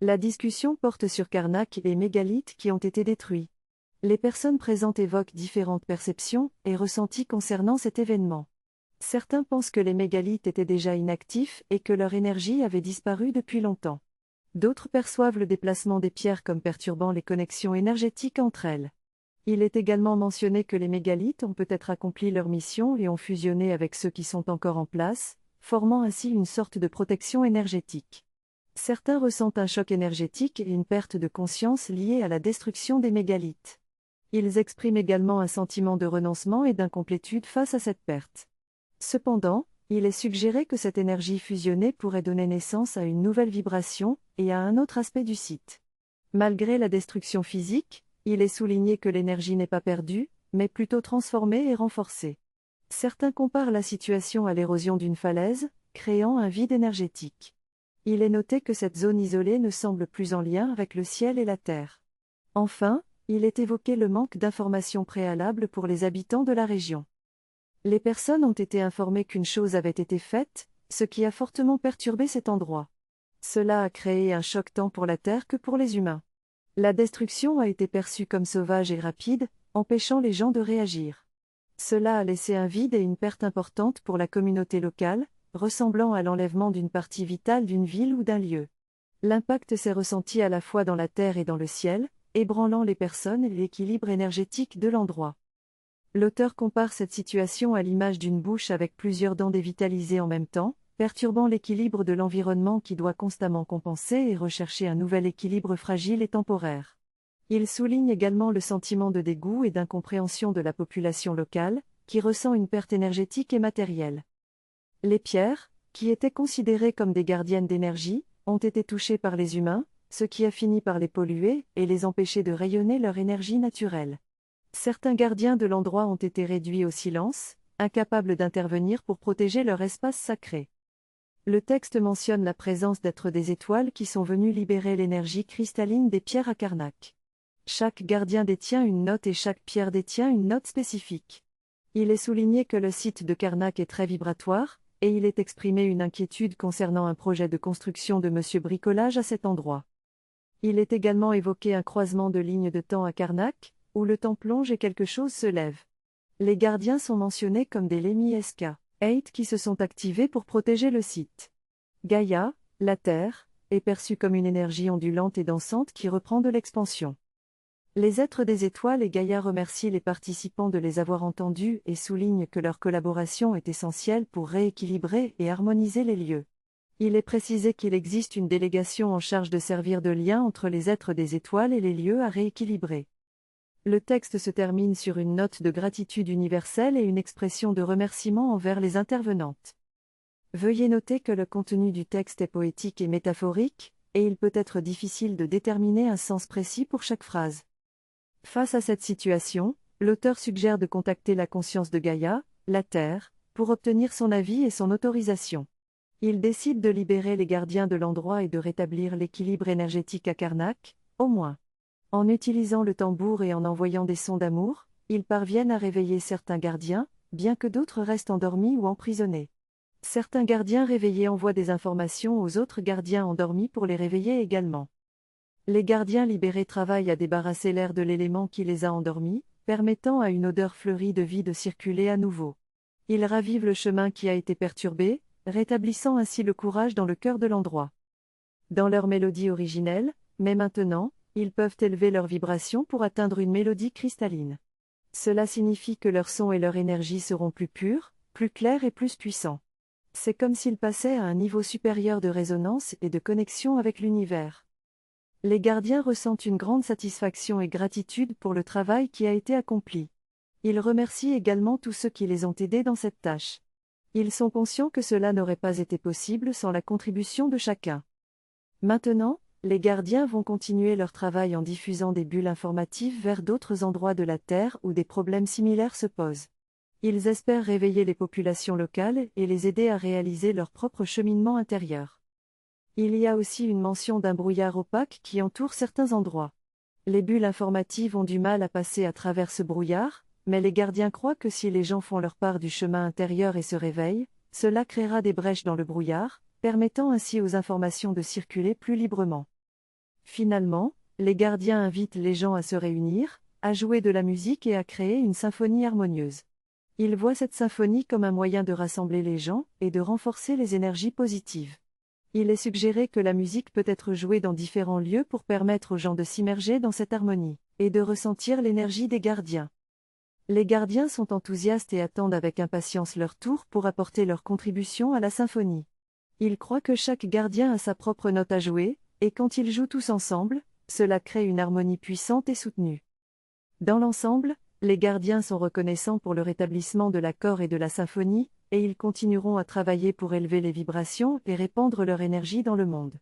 La discussion porte sur Karnak et les mégalithes qui ont été détruits. Les personnes présentes évoquent différentes perceptions et ressentis concernant cet événement. Certains pensent que les mégalithes étaient déjà inactifs et que leur énergie avait disparu depuis longtemps. D'autres perçoivent le déplacement des pierres comme perturbant les connexions énergétiques entre elles. Il est également mentionné que les mégalithes ont peut-être accompli leur mission et ont fusionné avec ceux qui sont encore en place, formant ainsi une sorte de protection énergétique. Certains ressentent un choc énergétique et une perte de conscience liée à la destruction des mégalithes. Ils expriment également un sentiment de renoncement et d'incomplétude face à cette perte. Cependant, il est suggéré que cette énergie fusionnée pourrait donner naissance à une nouvelle vibration et à un autre aspect du site. Malgré la destruction physique, il est souligné que l'énergie n'est pas perdue, mais plutôt transformée et renforcée. Certains comparent la situation à l'érosion d'une falaise, créant un vide énergétique. Il est noté que cette zone isolée ne semble plus en lien avec le ciel et la terre. Enfin, il est évoqué le manque d'informations préalables pour les habitants de la région. Les personnes ont été informées qu'une chose avait été faite, ce qui a fortement perturbé cet endroit. Cela a créé un choc tant pour la Terre que pour les humains. La destruction a été perçue comme sauvage et rapide, empêchant les gens de réagir. Cela a laissé un vide et une perte importante pour la communauté locale, ressemblant à l'enlèvement d'une partie vitale d'une ville ou d'un lieu. L'impact s'est ressenti à la fois dans la terre et dans le ciel, ébranlant les personnes et l'équilibre énergétique de l'endroit. L'auteur compare cette situation à l'image d'une bouche avec plusieurs dents dévitalisées en même temps, perturbant l'équilibre de l'environnement qui doit constamment compenser et rechercher un nouvel équilibre fragile et temporaire. Il souligne également le sentiment de dégoût et d'incompréhension de la population locale, qui ressent une perte énergétique et matérielle. Les pierres, qui étaient considérées comme des gardiennes d'énergie, ont été touchées par les humains, ce qui a fini par les polluer et les empêcher de rayonner leur énergie naturelle. Certains gardiens de l'endroit ont été réduits au silence, incapables d'intervenir pour protéger leur espace sacré. Le texte mentionne la présence d'êtres des étoiles qui sont venus libérer l'énergie cristalline des pierres à Karnak. Chaque gardien détient une note et chaque pierre détient une note spécifique. Il est souligné que le site de Karnak est très vibratoire, et il est exprimé une inquiétude concernant un projet de construction de Monsieur Bricolage à cet endroit. Il est également évoqué un croisement de lignes de temps à Karnak, où le temps plonge et quelque chose se lève. Les gardiens sont mentionnés comme des Lemmy SK-8 qui se sont activés pour protéger le site. Gaïa, la Terre, est perçue comme une énergie ondulante et dansante qui reprend de l'expansion. Les êtres des étoiles et Gaïa remercient les participants de les avoir entendus et soulignent que leur collaboration est essentielle pour rééquilibrer et harmoniser les lieux. Il est précisé qu'il existe une délégation en charge de servir de lien entre les êtres des étoiles et les lieux à rééquilibrer. Le texte se termine sur une note de gratitude universelle et une expression de remerciement envers les intervenantes. Veuillez noter que le contenu du texte est poétique et métaphorique, et il peut être difficile de déterminer un sens précis pour chaque phrase. Face à cette situation, l'auteur suggère de contacter la conscience de Gaïa, la Terre, pour obtenir son avis et son autorisation. Il décide de libérer les gardiens de l'endroit et de rétablir l'équilibre énergétique à Karnak, au moins. En utilisant le tambour et en envoyant des sons d'amour, ils parviennent à réveiller certains gardiens, bien que d'autres restent endormis ou emprisonnés. Certains gardiens réveillés envoient des informations aux autres gardiens endormis pour les réveiller également. Les gardiens libérés travaillent à débarrasser l'air de l'élément qui les a endormis, permettant à une odeur fleurie de vie de circuler à nouveau. Ils ravivent le chemin qui a été perturbé, rétablissant ainsi le courage dans le cœur de l'endroit. Dans leur mélodie originelle, mais maintenant, ils peuvent élever leur vibration pour atteindre une mélodie cristalline. Cela signifie que leur son et leur énergie seront plus purs, plus clairs et plus puissants. C'est comme s'ils passaient à un niveau supérieur de résonance et de connexion avec l'univers. Les gardiens ressentent une grande satisfaction et gratitude pour le travail qui a été accompli. Ils remercient également tous ceux qui les ont aidés dans cette tâche. Ils sont conscients que cela n'aurait pas été possible sans la contribution de chacun. Maintenant, les gardiens vont continuer leur travail en diffusant des bulles informatives vers d'autres endroits de la Terre où des problèmes similaires se posent. Ils espèrent réveiller les populations locales et les aider à réaliser leur propre cheminement intérieur. Il y a aussi une mention d'un brouillard opaque qui entoure certains endroits. Les bulles informatives ont du mal à passer à travers ce brouillard, mais les gardiens croient que si les gens font leur part du chemin intérieur et se réveillent, cela créera des brèches dans le brouillard, permettant ainsi aux informations de circuler plus librement. Finalement, les gardiens invitent les gens à se réunir, à jouer de la musique et à créer une symphonie harmonieuse. Ils voient cette symphonie comme un moyen de rassembler les gens et de renforcer les énergies positives. Il est suggéré que la musique peut être jouée dans différents lieux pour permettre aux gens de s'immerger dans cette harmonie et de ressentir l'énergie des gardiens. Les gardiens sont enthousiastes et attendent avec impatience leur tour pour apporter leur contribution à la symphonie. Ils croient que chaque gardien a sa propre note à jouer, et quand ils jouent tous ensemble, cela crée une harmonie puissante et soutenue. Dans l'ensemble, les gardiens sont reconnaissants pour le rétablissement de l'accord et de la symphonie, et ils continueront à travailler pour élever les vibrations et répandre leur énergie dans le monde.